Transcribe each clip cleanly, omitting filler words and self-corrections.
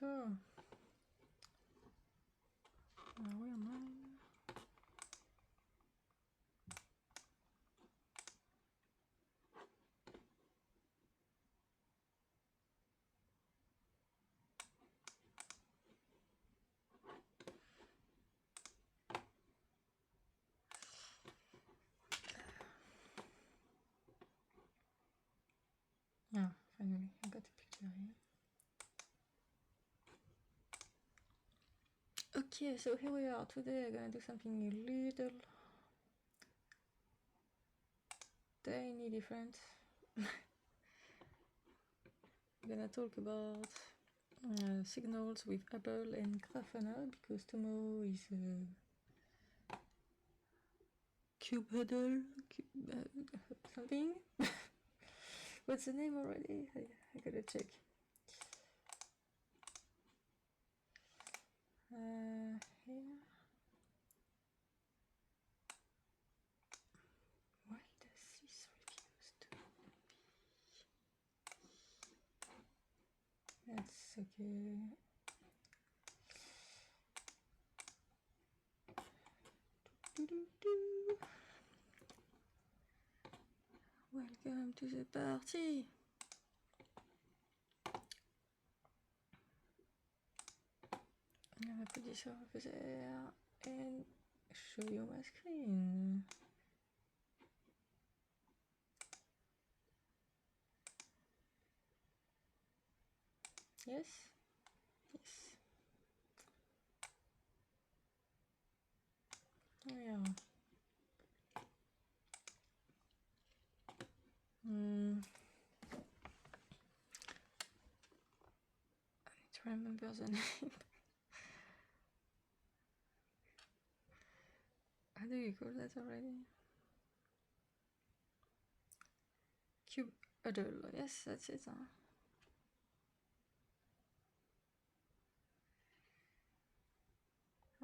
So, are we online? Ah, finally, I got a picture here. Okay, so here we are. Today I'm gonna do something a little tiny different. I'm gonna talk about signals with Hubble and Grafana because tomorrow is cube huddle, something. What's the name already? I gotta check. Here. Why does this refuse to be? That's okay. Welcome to the party. I'm gonna put this over there and show you my screen. Yes? Yes. There we are. I need to remember the name. How do you call that already? Cube huddle. Yes, that's it. Huh?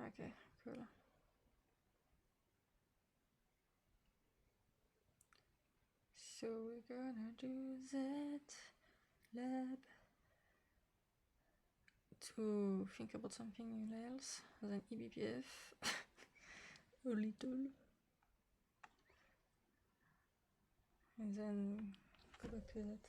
Okay, cool. So we're gonna do that lab to think about something else than eBPF. A little. And then go back to that.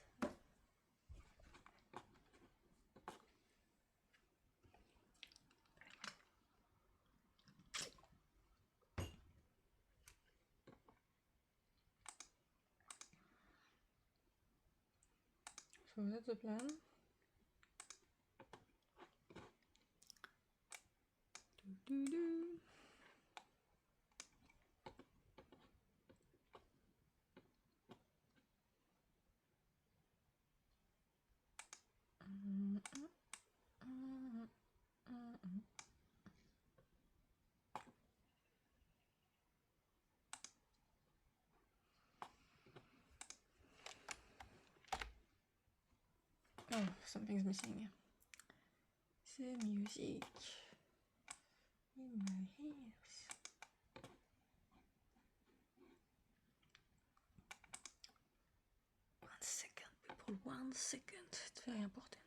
So that's the plan. Oh, something's missing. The music in my ears. 1 second, people, 1 second. It's very important.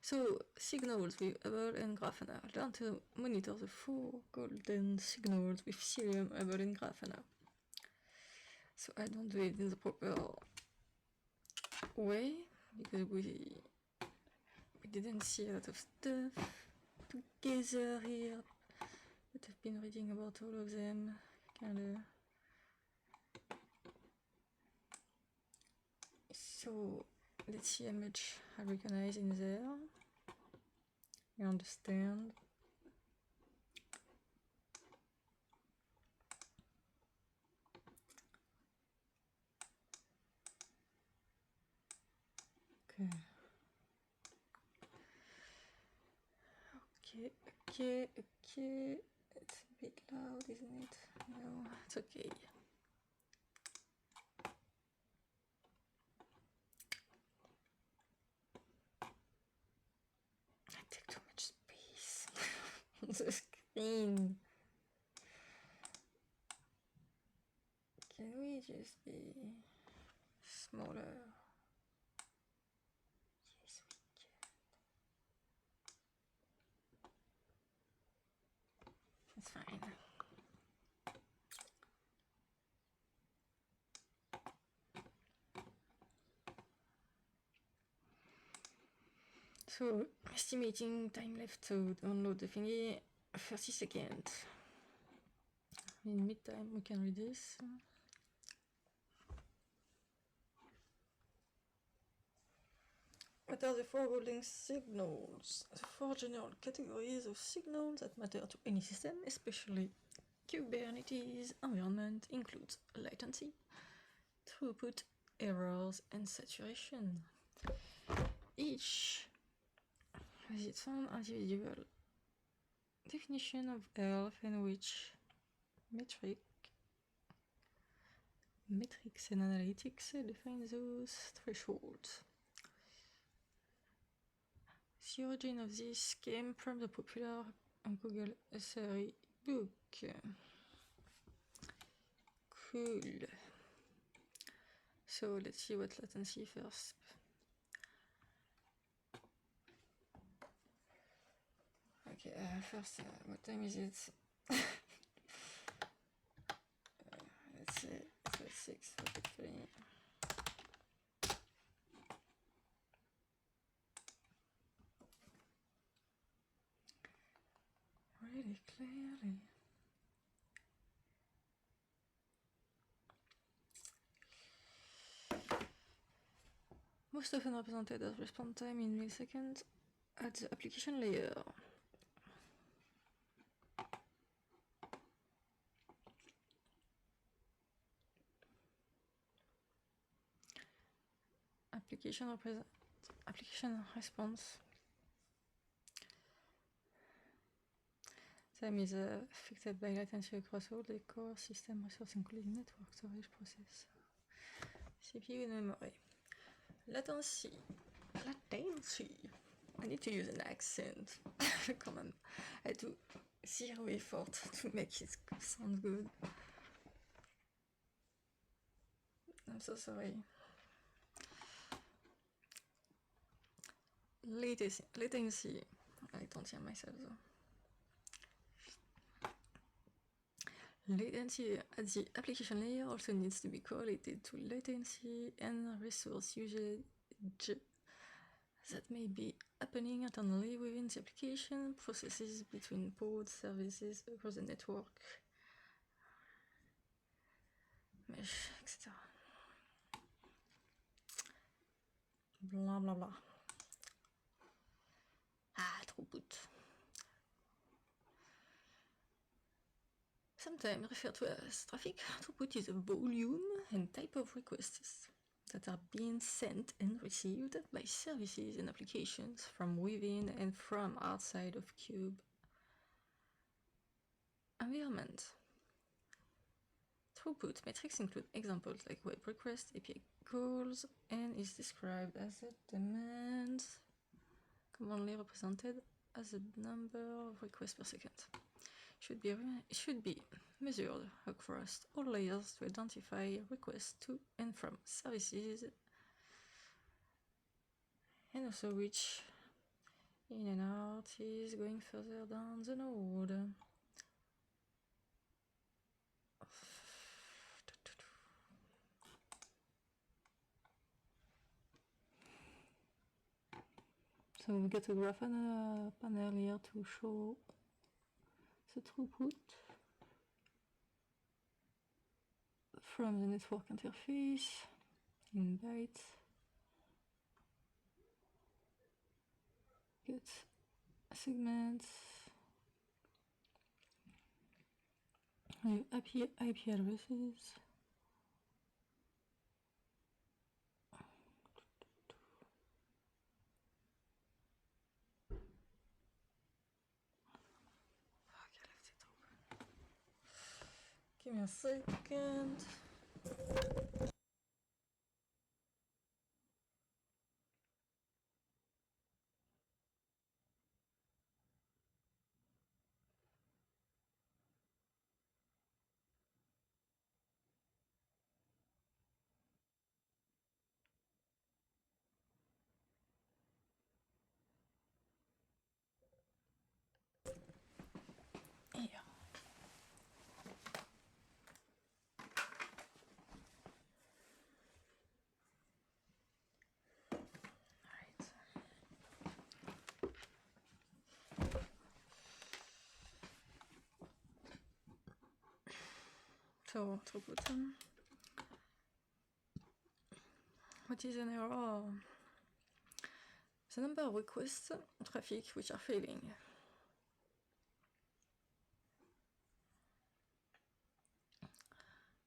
So, signals with Hubble and Grafana. Learn to monitor the 4 golden signals with Cilium, Hubble and Grafana. So I don't do it in the proper way because we didn't see a lot of stuff together here, but I've been reading about all of them, kinda. So let's see how much I recognize in there. I understand. Okay. Okay. It's a bit loud, isn't it? No, it's okay. I take too much space. The screen. Can we just be smaller? Yes, we can. That's fine. So, estimating time left to download the thingy, 30 seconds. In mid-time, we can read this. What are the foregoing signals? The four general categories of signals that matter to any system, especially Kubernetes environment, includes latency, throughput, errors, and saturation. Each has its own individual definition of health in which metrics and analytics define those thresholds. The origin of this came from the popular Google SRE book. Cool. So let's see what latency first. Okay, first, what time is it? Let's say it's at 6, hopefully. Really clearly. Most often represented as response time in milliseconds at the application layer. Application response time is affected by latency across all the core system resources, including network, storage, process, CPU, and memory. Latency. I need to use an accent. Come on. I do zero effort to make it sound good. I'm so sorry. Latency. I don't hear myself though. Latency at the application layer also needs to be correlated to latency and resource usage that may be happening internally within the application, processes between pods, services across the network, mesh, etc. Blah blah blah. Throughput. Sometimes referred to as traffic, throughput is a volume and type of requests that are being sent and received by services and applications from within and from outside of Kube environment. Throughput metrics include examples like web requests, API calls, and is described as a demand, commonly represented as a number of requests per second. It should be measured across all layers to identify requests to and from services, and also which in and out is going further down the node. So we get a Grafana panel here to show the throughput from the network interface in bytes. Get segments, IP addresses. Give me a second. So throughput. What is an error? The number of requests traffic which are failing.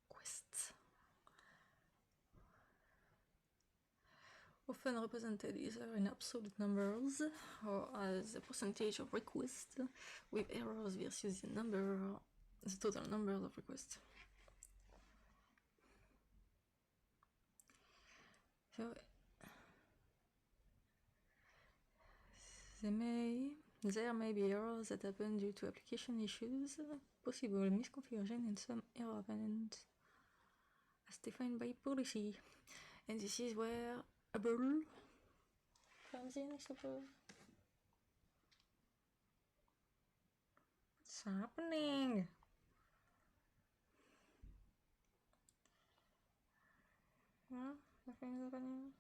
Requests. Often represented either in absolute numbers or as a percentage of requests, with errors versus the total number of requests. So there may be errors that happen due to application issues, possible misconfiguration, and some error event as defined by policy. And this is where Hubble comes in, I suppose. What's happening? Huh? Nothing is happening?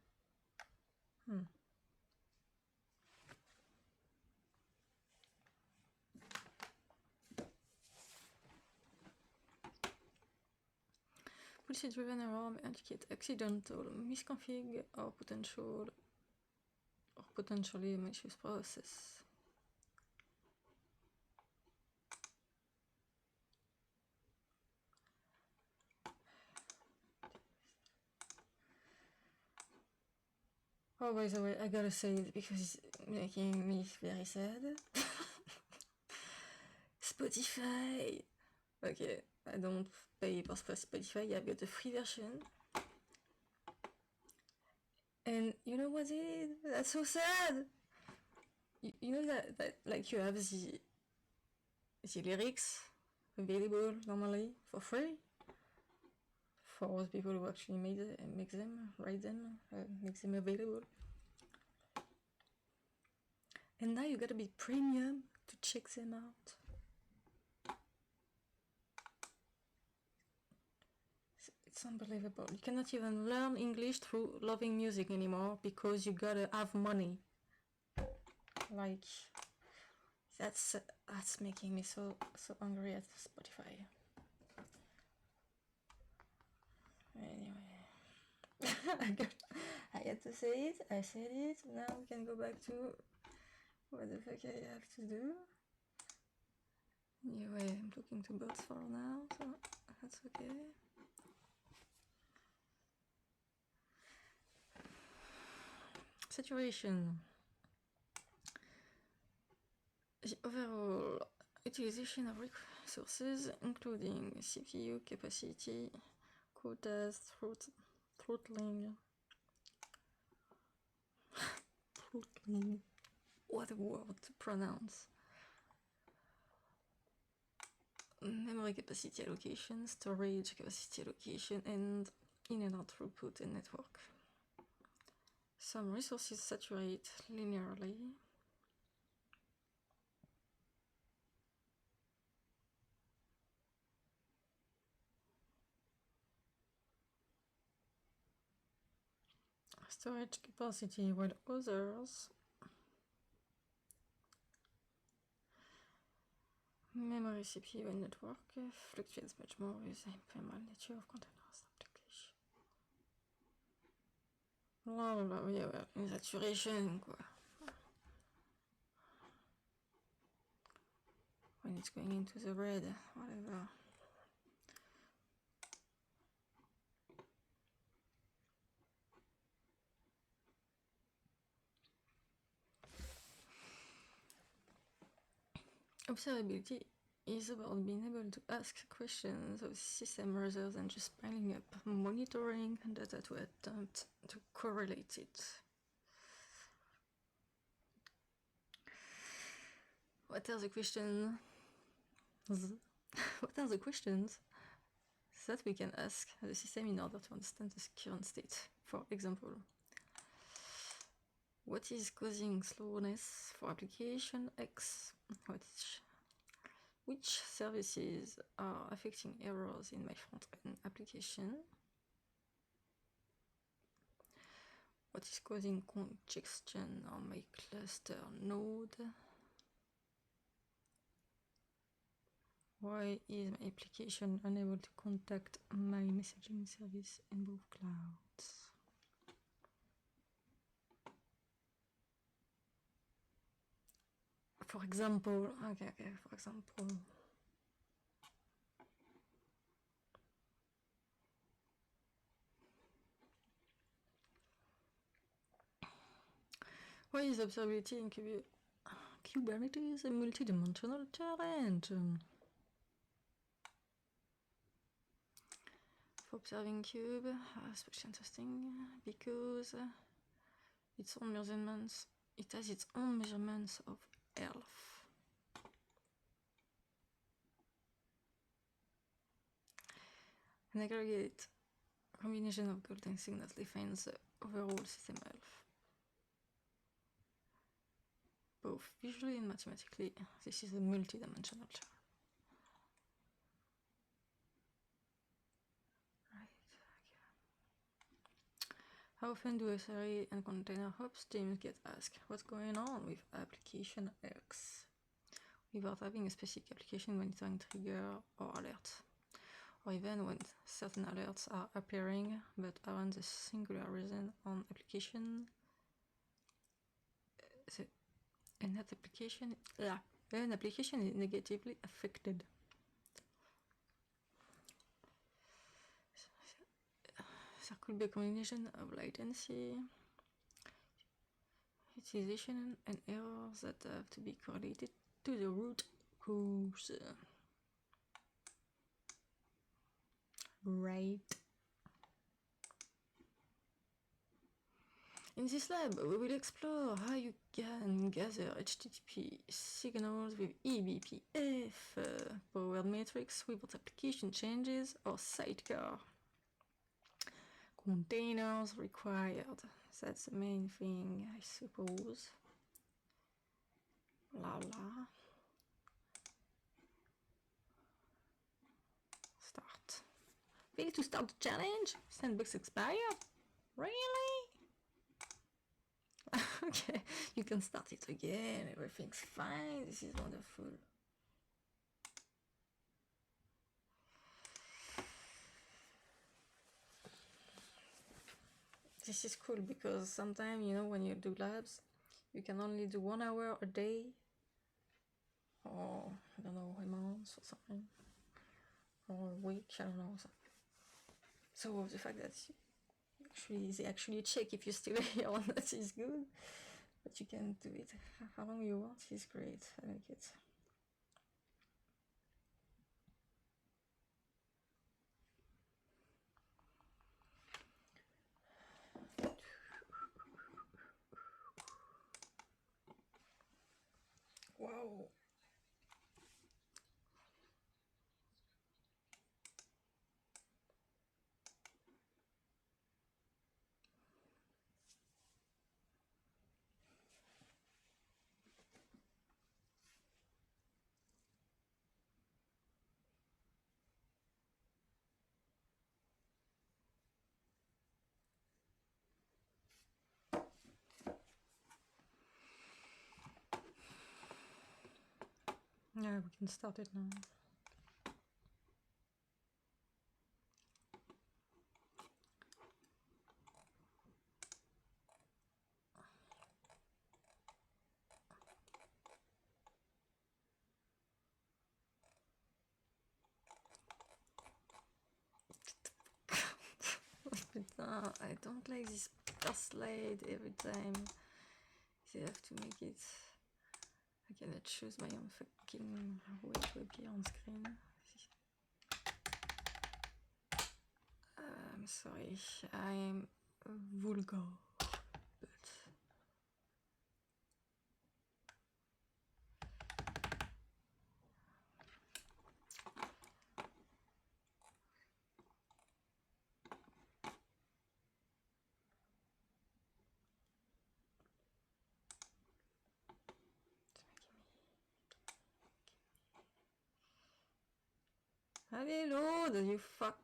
Policy-driven error may indicate accidental misconfig or potentially a malicious process. Oh, by the way, I gotta say it because it's making me very sad. Spotify! Okay, I don't pay for Spotify, I've got a free version. And you know what it is? That's so sad! You know that like you have the lyrics available normally for free? For those people who actually make them available. And now you gotta be premium to check them out. It's unbelievable. You cannot even learn English through loving music anymore because you gotta have money. Like, that's making me so angry at Spotify. Anyway, I had to say it. I said it. Now we can go back to what the fuck I have to do. Anyway, I'm looking to bots for now, so that's okay. Saturation. The overall utilization of resources, including CPU capacity, quotas, throttling. Throttling. What a word to pronounce. Memory capacity allocation, storage capacity allocation, and in and out throughput and network. Some resources saturate linearly. Storage capacity, while others memory, CPU, and network fluctuates much more with the ephemeral nature of containers application. Yeah, well, in saturation, quoi. When it's going into the red, whatever. Observability is about being able to ask questions of the system rather than just piling up monitoring data to attempt to correlate it. What are the questions? What are the questions that we can ask the system in order to understand the current state? For example, what is causing slowness for application X? Which services are affecting errors in my front-end application? What is causing congestion on my cluster node? Why is my application unable to contact my messaging service in both clouds? For example, for example, why is observability in Kubernetes a multi-dimensional challenge? For observing cube, especially interesting because its own measurements, it has its own measurements of health. An aggregate combination of golden signals defines the overall system health. Both visually and mathematically, this is a multi-dimensional chart. Right, okay. How often do SRE and container ops teams get asked what's going on with application X without having a specific application monitoring trigger or alert, or even when certain alerts are appearing but aren't the singular reason on application? An application is negatively affected. There could be a combination of latency, utilization, and errors that have to be correlated to the root cause. Right. In this lab, we will explore how you can gather HTTP signals with eBPF, powered matrix without application changes or sidecar. Containers required. That's the main thing, I suppose. La la. Start. Ready to start the challenge? Sandbox expired? Really? Okay, you can start it again. Everything's fine. This is wonderful. This is cool because sometimes, you know, when you do labs, you can only do 1 hour a day, or I don't know, a month or something, or a week, I don't know. So the fact that they actually check if you're still here or not is good, but you can do it how long you want is great. I like it. Wow. Yeah, we can start it now. I don't like this slide every time. They have to make it. I cannot choose my own fucking way to appear on screen. I'm sorry, I'm vulgar, but allez, load, you fuck.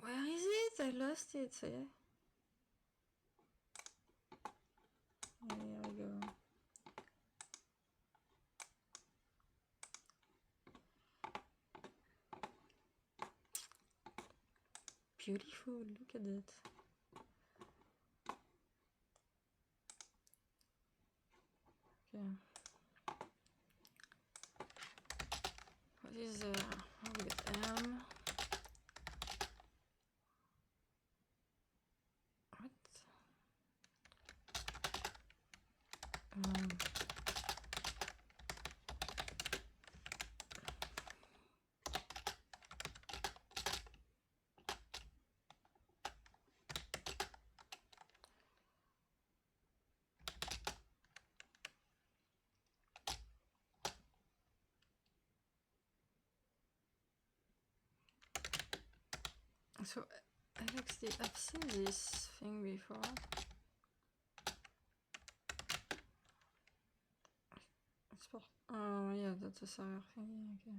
Where is it? I lost it. Here we go. beautiful. Look at that. Okay. What is with M? What? So, actually, I've seen this thing before. Oh, yeah, that's a server thingy, okay.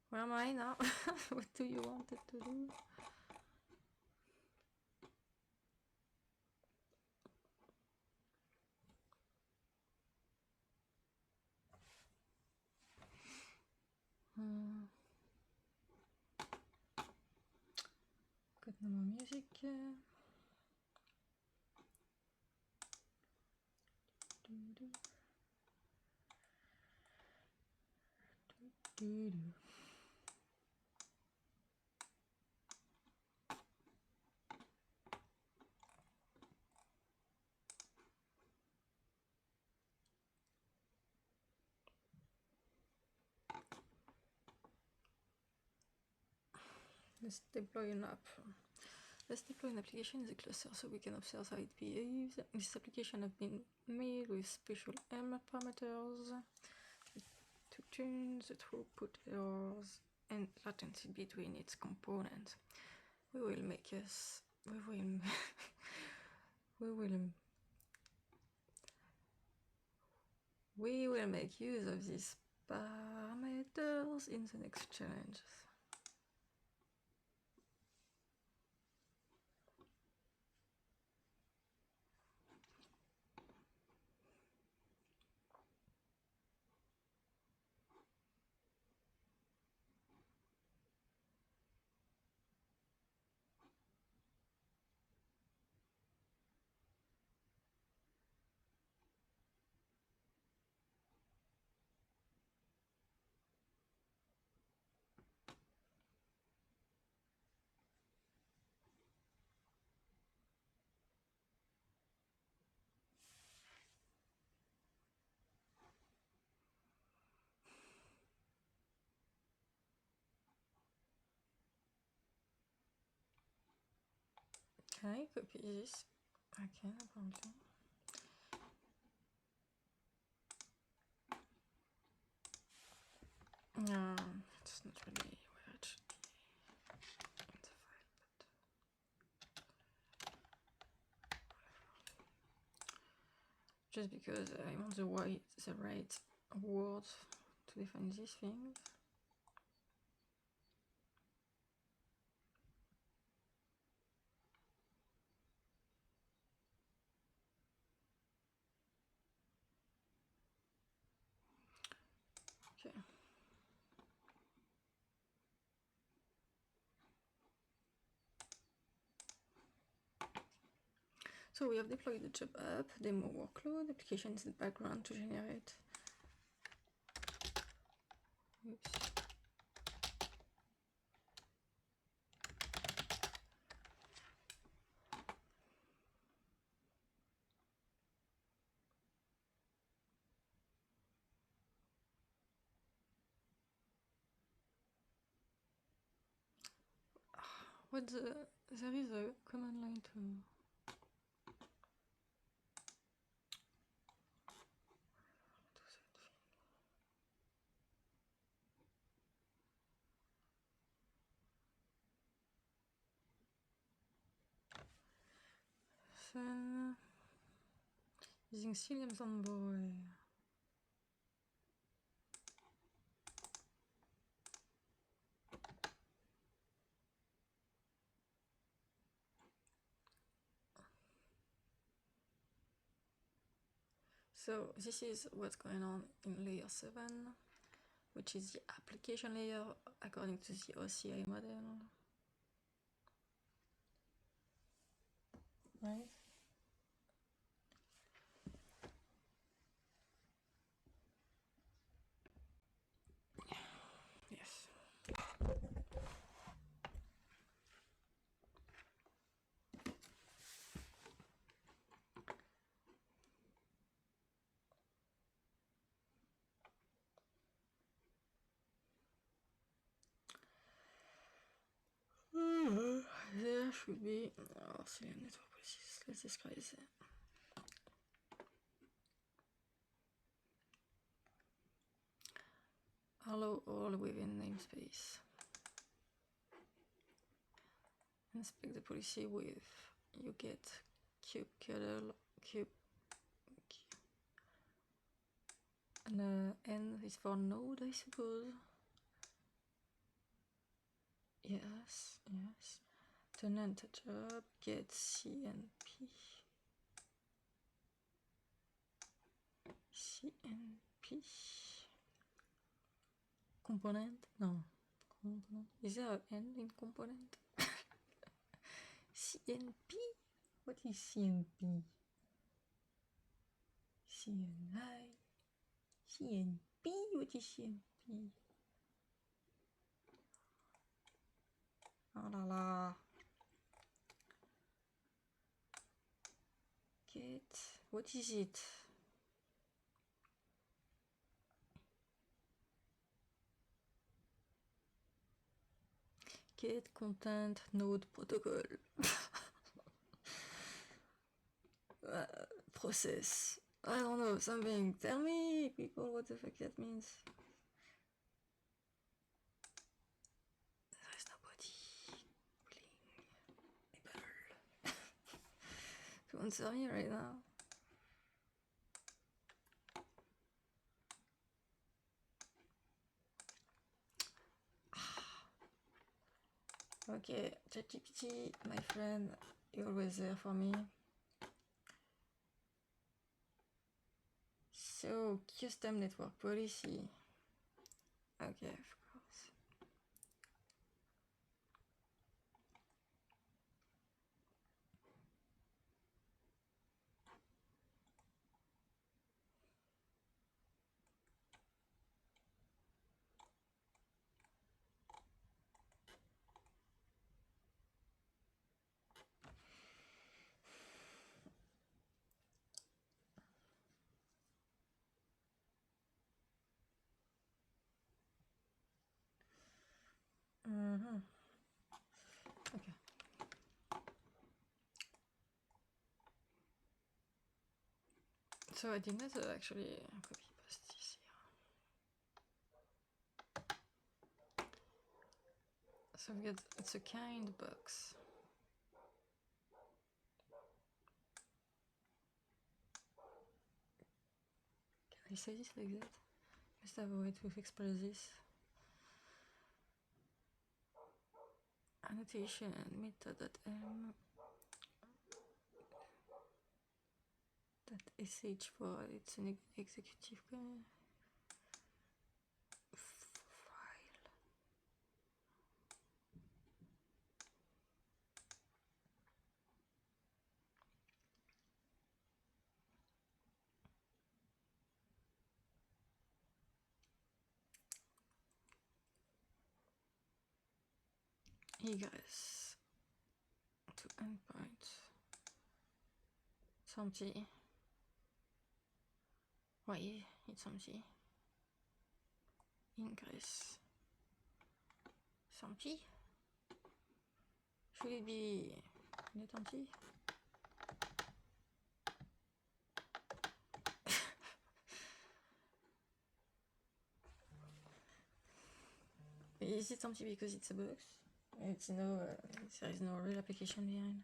Where am I now? What do you want it to do? Got no more music. Let's deploy an app. Let's deploy an application in the cluster so we can observe how it behaves. This application has been made with special M parameters to tune the throughput errors and latency between its components. We will make use of these parameters in the next challenges. Okay, copy this. Okay, apparently. No, it's not really where it should be in the file, but just because I want the right words to define these things. Okay. So we have deployed the job app, demo workload, applications in the background to generate. Oops. There is a command line to then using Cilium Envoy. So this is what's going on in layer 7, which is the application layer according to the OCI model. Right? Yes. There should be Cilium network policies. Let's describe it. Allow all within namespace. Inspect the policy with you get cube kernel cube and N is for node, I suppose. Yes, yes. Tenant job get CNP. CNP. Component? No. Component. Is there an N in component? CNP? What is CNP? CNI? CNP? What is CNP? Oh la la. Get. What is it? Get content node protocol. Process. I don't know, something. Tell me, people, what the fuck that means. There is nobody able to answer me right now. Okay, ChatGPT, my friend, you're always there for me. So, custom network policy. Okay, of course. Okay. So I did not actually copy paste this here. So we get it's a kind box. Can I say this like that? Must have a way to express this. Annotation method.m .sh for it's an executive file. Egress to endpoint. It's empty. Why it's empty? Ingress. It's empty. Should it be not empty? Is it empty because it's a box? It's no, there is no real application behind.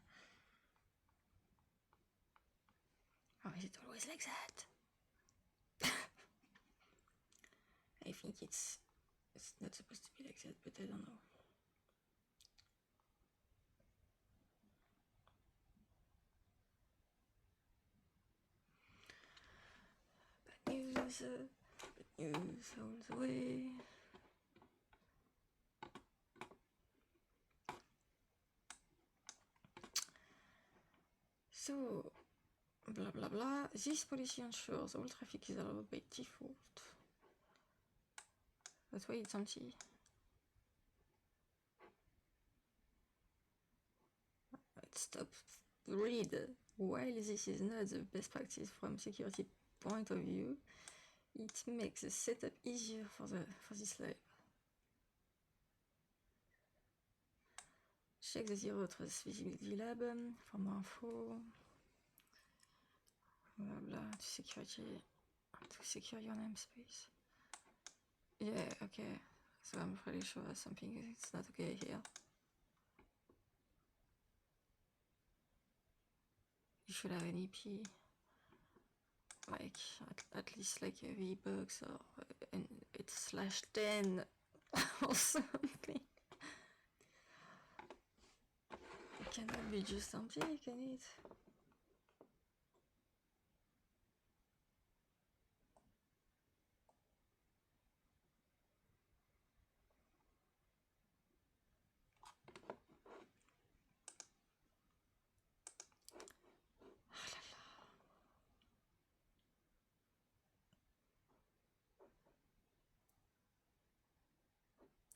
Or is it always like that? I think it's not supposed to be like that, but I don't know. browser, use all the way. So, blah blah blah. This policy ensures all traffic is allowed by default. That's why it's empty. It stops read. While this is not the best practice from security point of view, it makes the setup easier for this lab. Check the zero trust visibility lab for more info. Blah blah to secure your namespace. Yeah, okay. So I'm pretty sure something is not okay here. You should have an EP, like at least like a VBucks or it's /10 or something. It cannot be just empty, can it?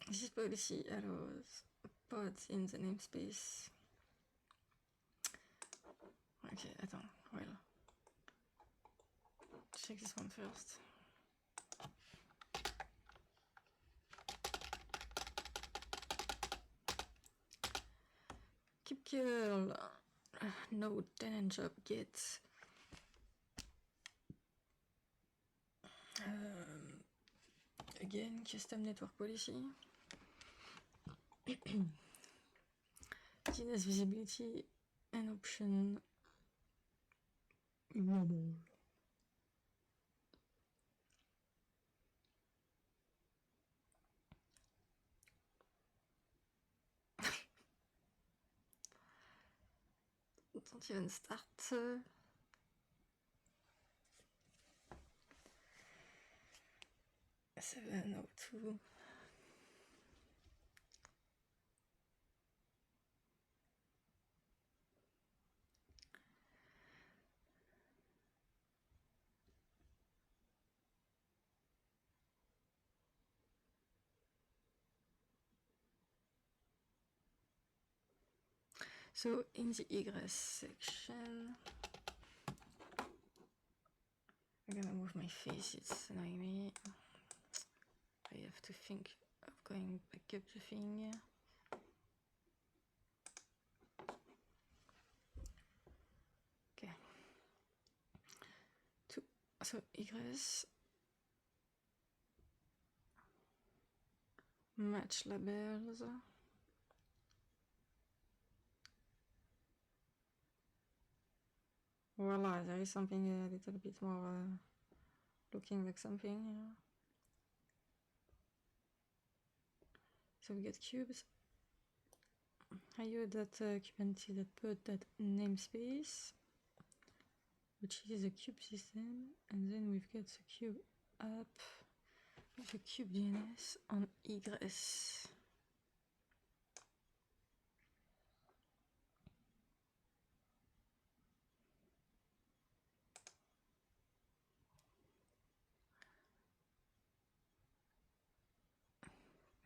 This policy allows pods in the namespace. Okay, attends, well. Check this one first. Kubectl node tenant job get again custom network policy. DNS visibility and option normal. Don't even start. 702. So in the egress section, I'm gonna move my face, it's annoying me. I have to think of going back up the thing. Okay. So egress, match labels. Voila, there is something a little bit more looking like something, you know. So we get cubes. I use that Kubernetes that put that namespace, which is a cube system, and then we've got the cube app with the cube DNS on egress.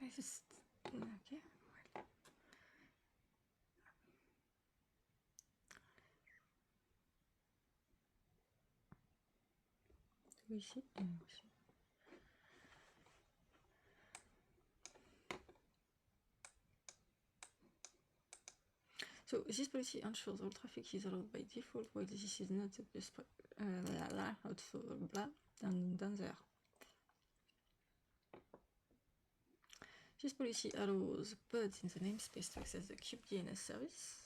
I just okay. Do we see? So this policy ensures all traffic is allowed by default, while this is not the best also blah down there. This policy allows pods in the namespace to access the kube DNS service.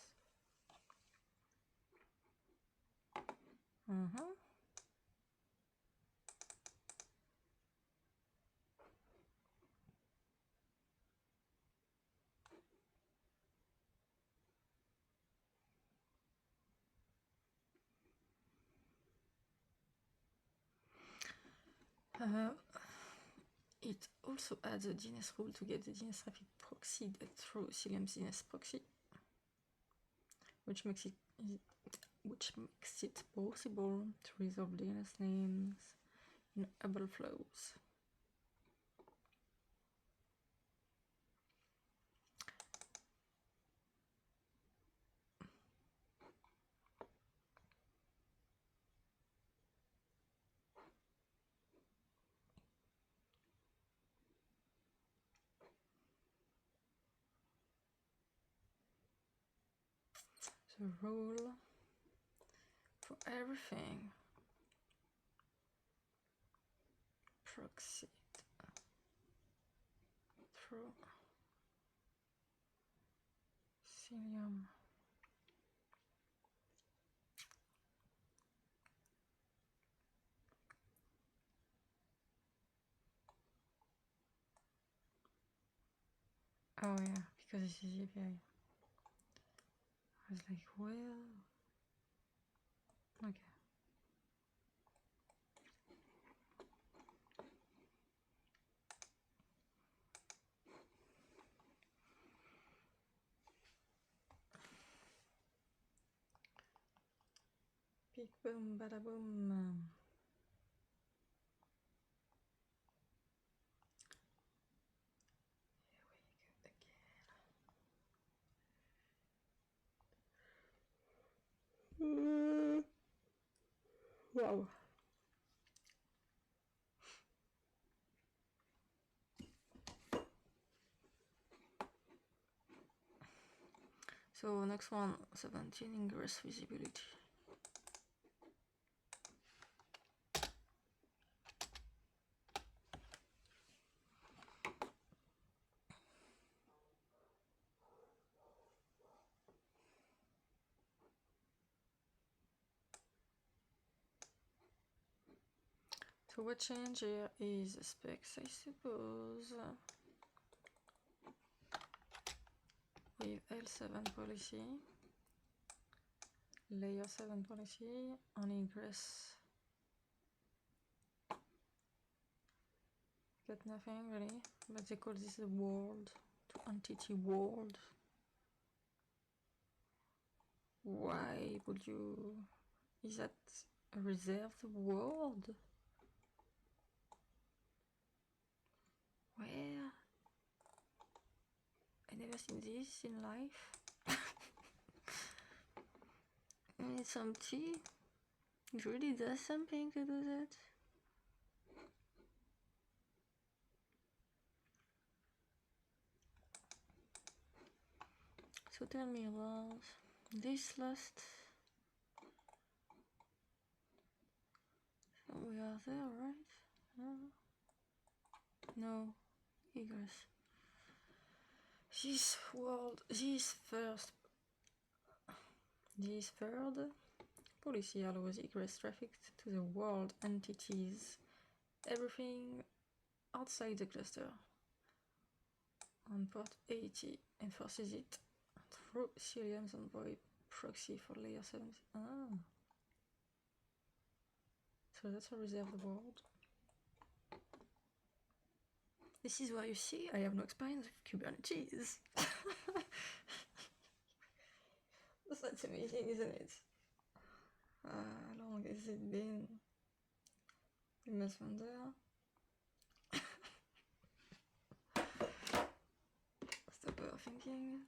It also adds a DNS rule to get the DNS traffic proxied through Cilium's DNS proxy, which makes it possible to resolve DNS names in Hubble flows. The rule for everything proxied through Cilium. Oh yeah, because this is API. I was like, well, okay. Big boom, bada boom. Wow. So next one, 17 ingress visibility. So what change here is the specs, I suppose. With L7 policy, layer 7 policy on ingress. Got nothing really, but they call this the world, to entity world. Why would you? Is that a reserved world? Where? I never seen this in life. And it's empty. It really does something to do that. So tell me about this last. So we are there, right? No, egress. This world, this third policy allows egress traffic to the world entities, everything outside the cluster. On port 80, enforces it through Cilium's envoy proxy for layer 7. Ah. So that's a reserved world. This is why you see I have no experience with Kubernetes. That's amazing, isn't it? How long has it been? Investment there. Stop overthinking.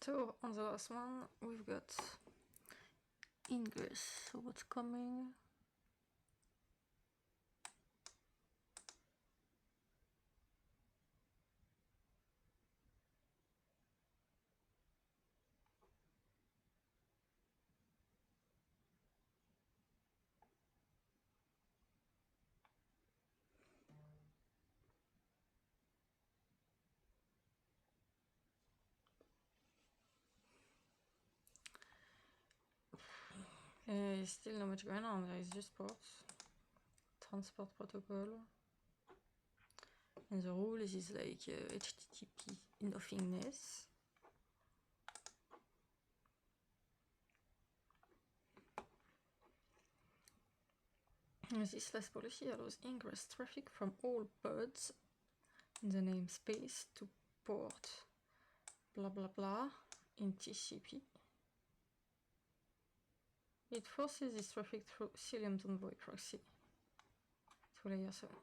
So on the last one, we've got ingress. So what's coming? Okay, still not much going on. There is just ports. Transport protocol. And the rules is like HTTP nothingness. This last policy allows ingress traffic from all pods in the namespace to port blah blah blah in TCP. It forces this traffic through Cilium's envoy proxy to layer 7.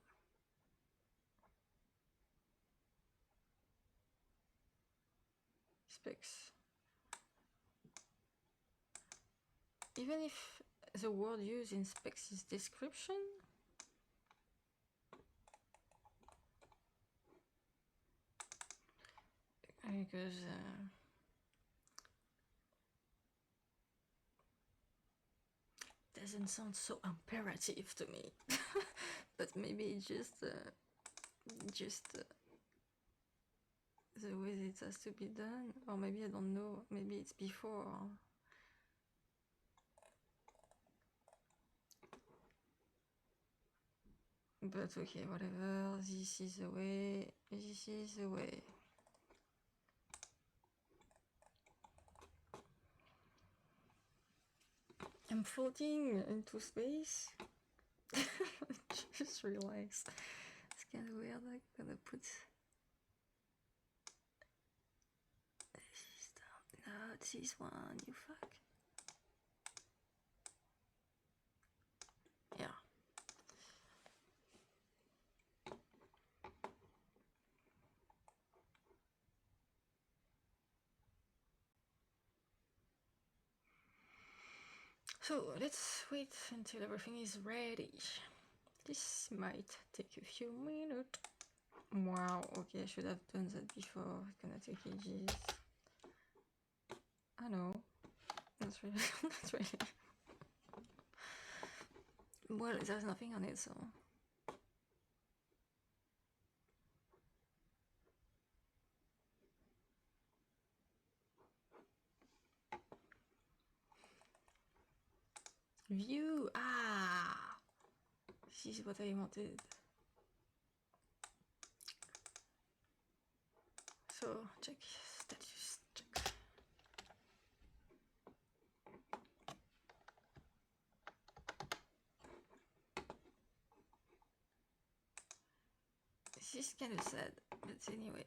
Specs. Even if the word used in specs is description, because doesn't sound so imperative to me. But maybe it's just the way it has to be done, or maybe I don't know, maybe it's before. But okay, whatever, this is the way, this is the way. I'm floating into space. Just realized it's kind of weird. I'm gonna put this down. No, it's this one, you fuck. Yeah. So let's wait until everything is ready. This might take a few minutes. Wow, okay, I should have done that before. It's gonna take ages. I know. That's really, that's really. Well, there's nothing on it, so. View, this is what I wanted. So check status, check. This is kind of sad, but anyway.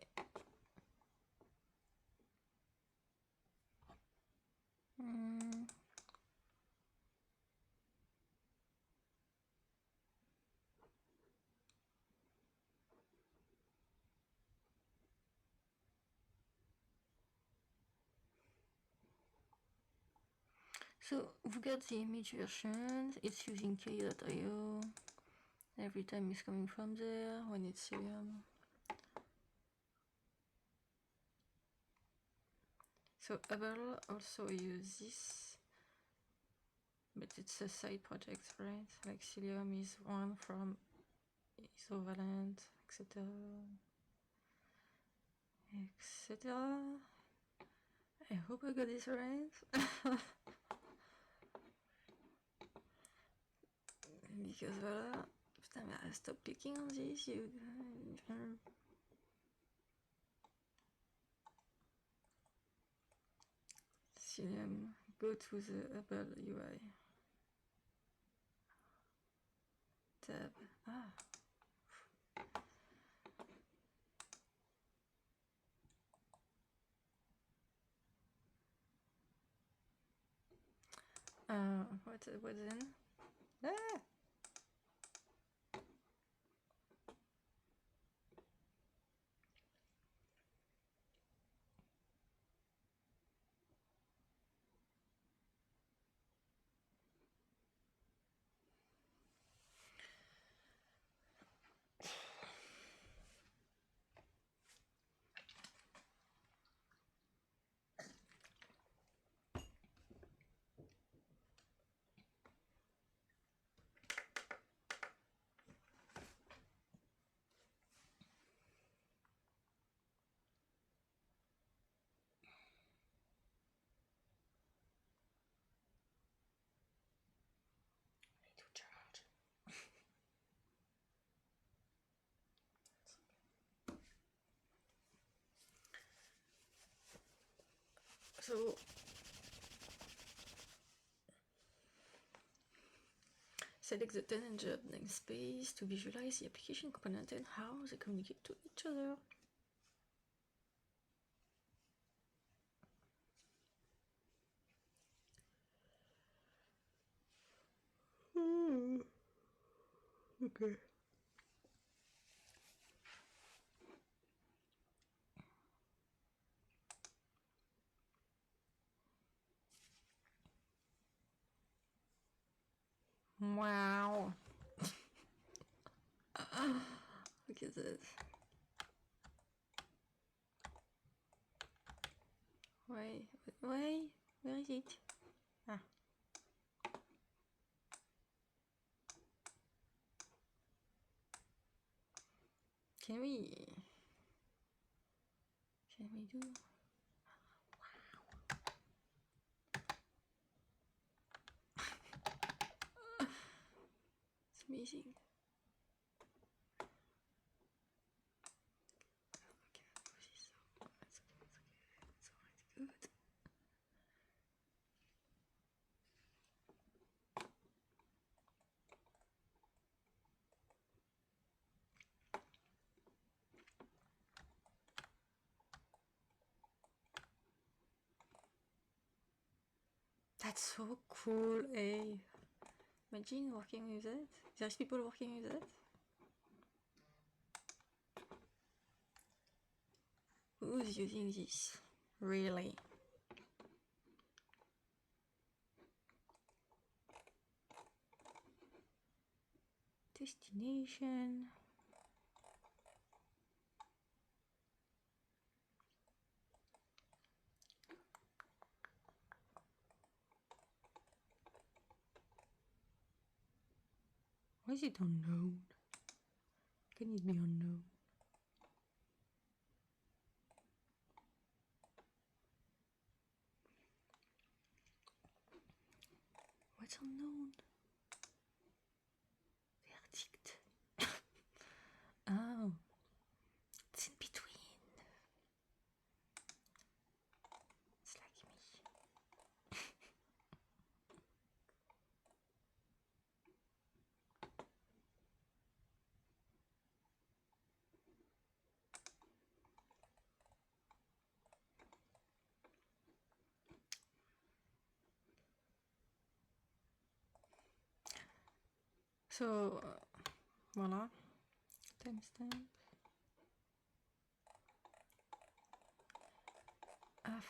So we've got the image version, it's using k.io. Every time it's coming from there when it's Cilium. So Hubble also uses this, but it's a side project, right? Like Cilium is one from Isovalent, etc. etc. I hope I got this right. Because voilà. Putain, mais stop clicking on this, you. Cilium, go to the Hubble UI. Tab. What then? So select the tangent namespace to visualize the application component and how they communicate to each other. Okay. Wow. Look at this. Wait, where is it? Ah. Can we do? Wow. It's amazing. That's so cool, eh? Imagine working with that. There's people working with that. Who's using this? Really? Destination. Why is it unknown? Can it be unknown? What's unknown? Verdict. Oh, it's in between. It's like me. So, voilà. Timestamp.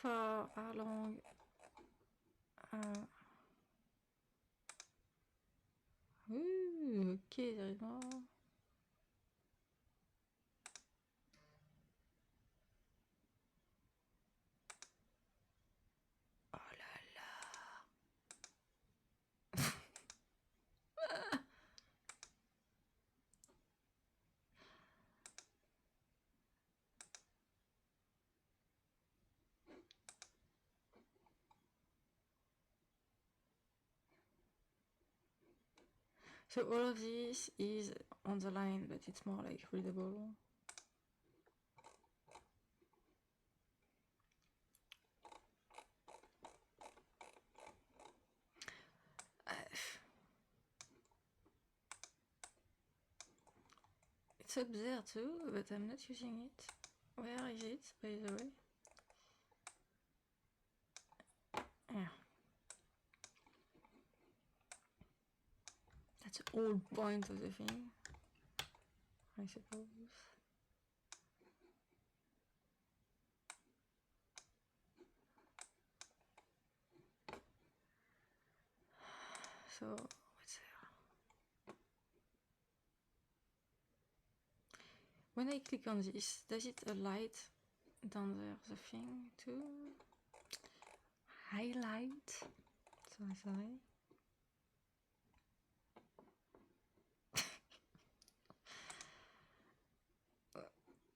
How long? Ooh, okay, there is more. Oh là là. So all of this is on the line, but it's more like readable. It's up there too, but I'm not using it. Where is it, by the way? Yeah. That's the whole point of the thing, I suppose. So, what's there? When I click on this, does it highlight down there the thing too? Highlight? Sorry.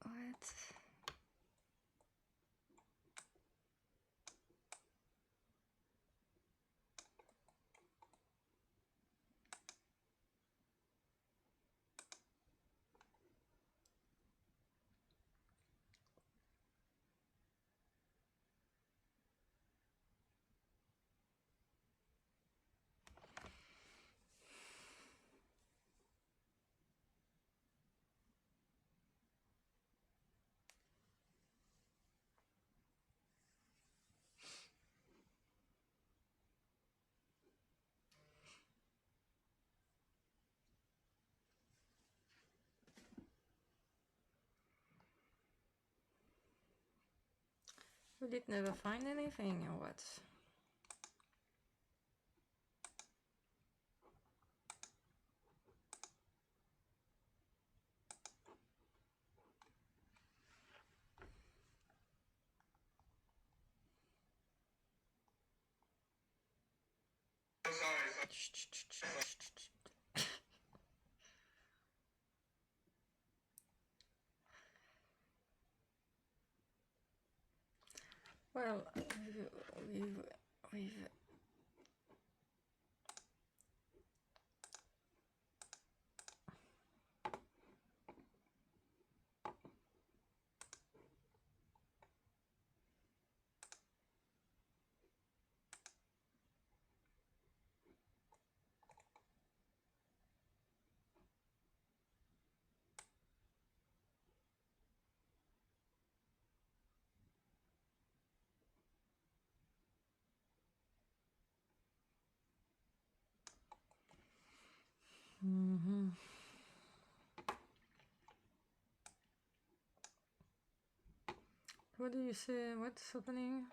What? We did never find anything, or what? Well, we've What do you say? What's happening?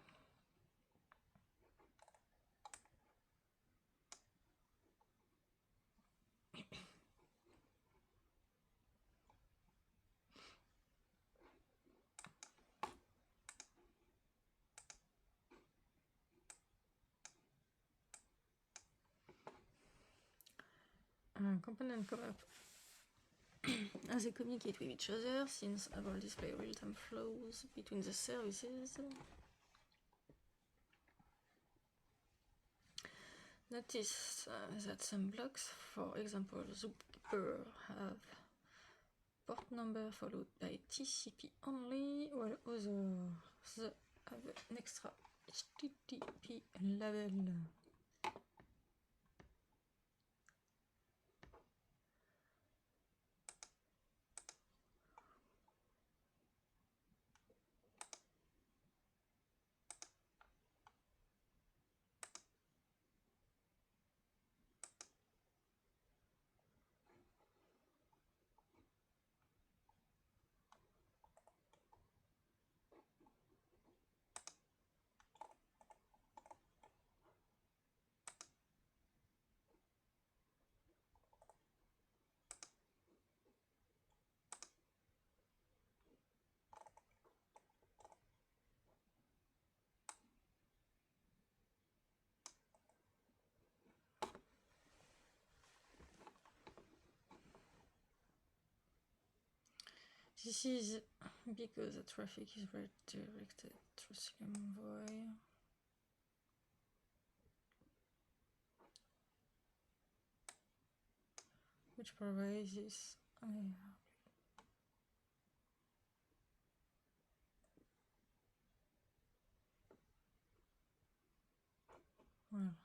Component come up as they communicate with each other, since Hubble display real-time flows between the services. Notice that some blocks, for example Zookeeper, have port number followed by TCP only, while others have an extra HTTP label. This is because the traffic is redirected through Cilium envoy. Which provides this. Well,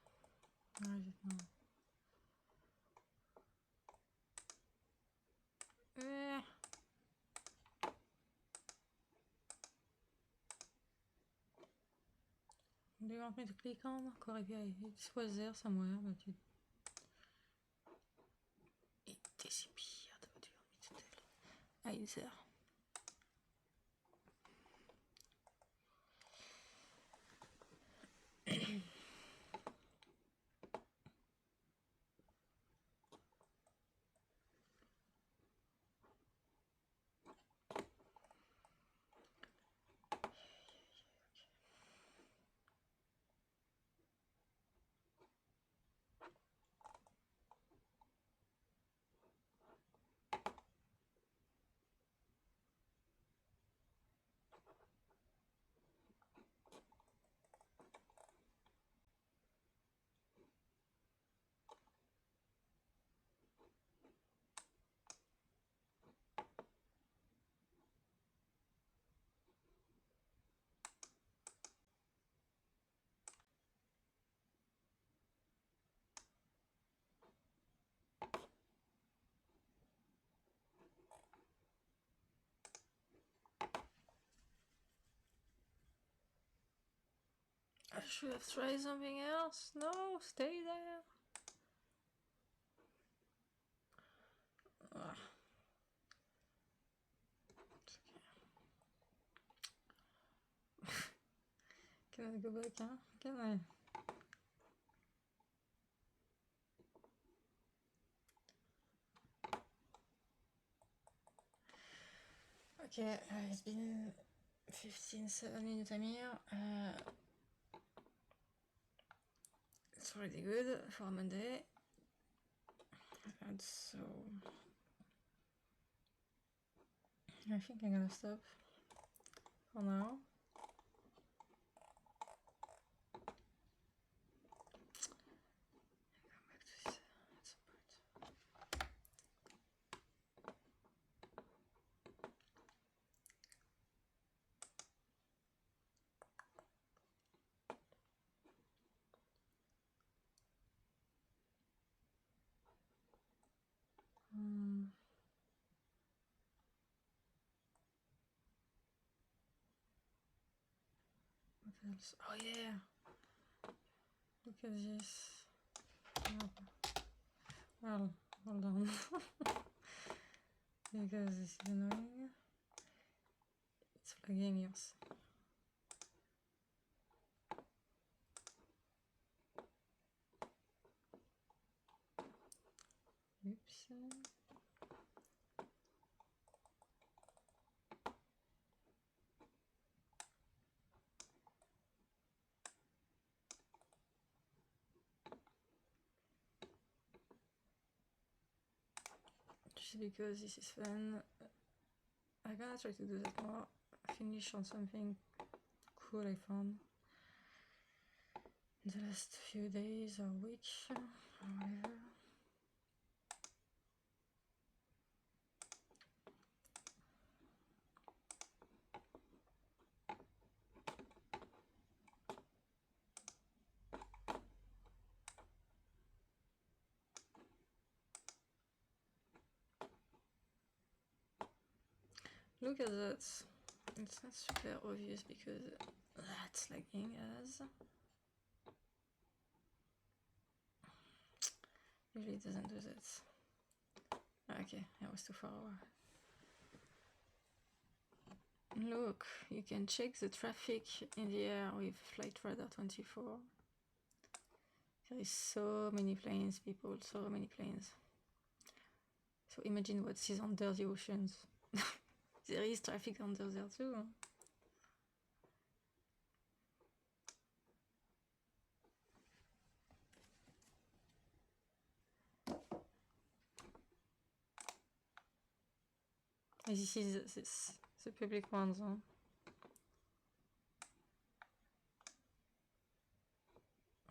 where is it now? Do you want me to click on? It was there somewhere, but it disappeared. What do you want me to tell? Ah, it's there. I should have tried something else. No, stay there. Cannot go back, huh? Can I? Okay, it's been 7 minutes I'm here. It's already good for Monday. And so I think I'm gonna stop for now. What else? Oh yeah! Look at this. Oh. Well, hold on. Because this is annoying. It's flagging yours. Oops. Just because this is fun, I'm gonna try to do that more. Finish on something cool I found in the last few days or week or whatever. Look at that. It's not super obvious because that's lagging as. Usually it doesn't do that. Okay, I was too far away. Look, you can check the traffic in the air with Flight Radar 24. There is so many planes, people, so many planes. So imagine what is under the oceans. There is traffic under there too. This is the public ones. Huh?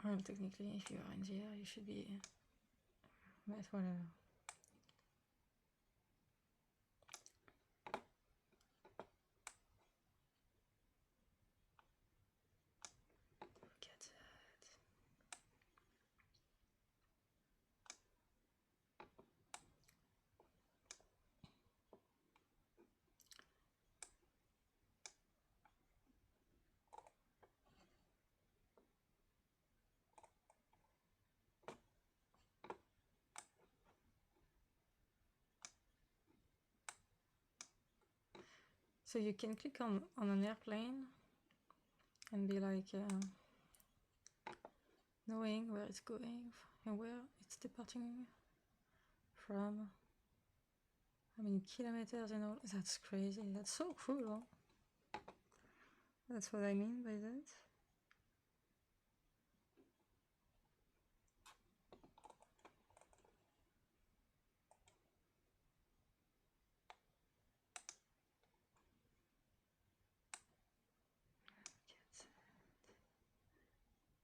Well, technically, if you are in the air, you should be. But whatever. Look at that. So you can click on an airplane and be like knowing where it's going and where it's departing from, how many kilometers and all. That's crazy. That's so cool. Huh? That's what I mean by that.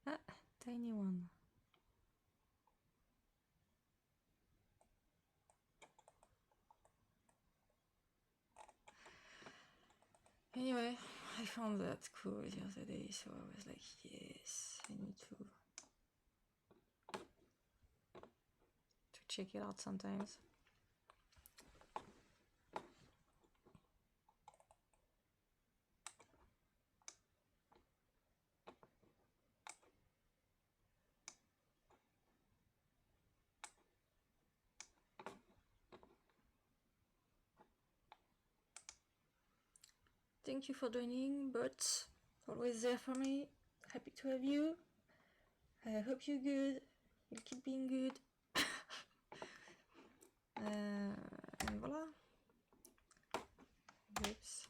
Ah, tiny one. Anyway, I found that cool the other day, so I was like, yes, I need to check it out sometimes. Thank you for joining, but always there for me. happy to have you. I hope you're good. You'll keep being good. And voila. Oops.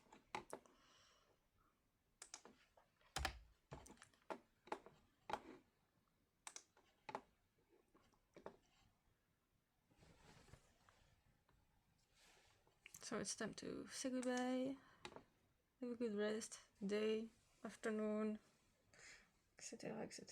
So it's time to say goodbye. Have a good rest, day, afternoon, etc. etc.